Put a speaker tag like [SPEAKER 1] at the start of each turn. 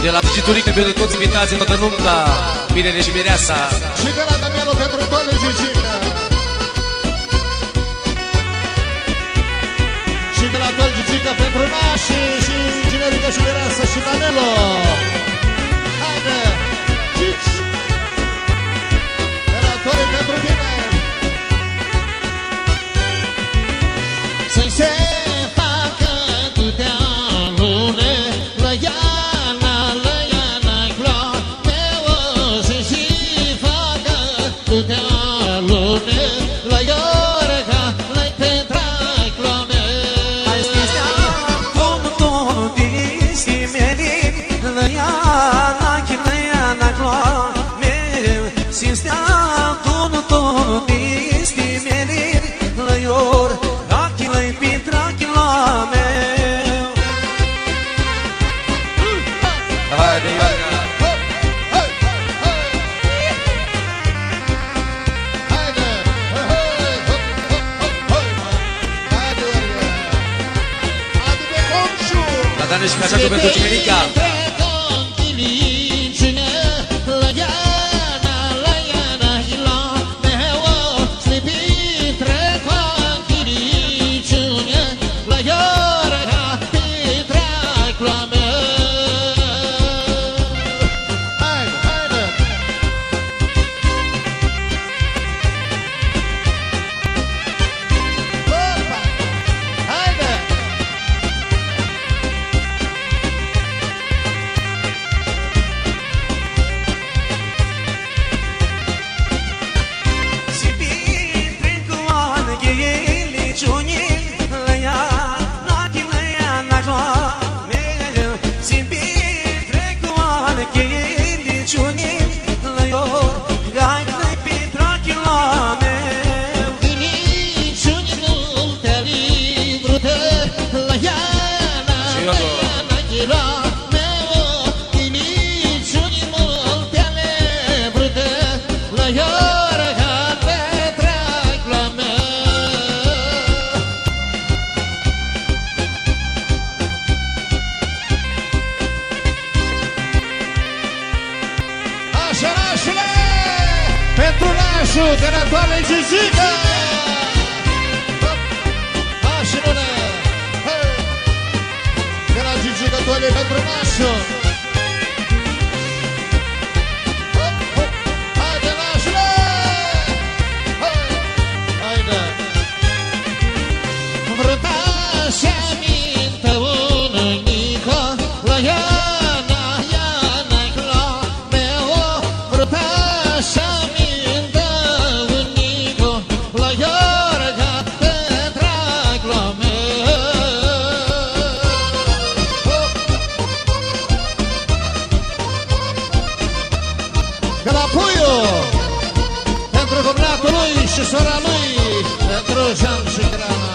[SPEAKER 1] De la Digiturică pentru toți invitații, toată nunta, binele și mireasa.
[SPEAKER 2] Și de la Damiano pentru toate Gigica. Și de la toată Gigica pentru nași și generică și mireasa și Danelo. Haide, Gici! De la toate pentru bine. Să-i se facă câtea lune la ea.
[SPEAKER 1] Și ca așa pentru Cimerica. Pentru nașul de la toale Gigica. Așa lună. De la Gigica toale pentru nașul. Haide nașule. Haide. Vrut așa minte unul nico la Iana, Iana-i la meu. Vrut așa pentru cumnatul lui și sora lui, pentru Jean și Grana.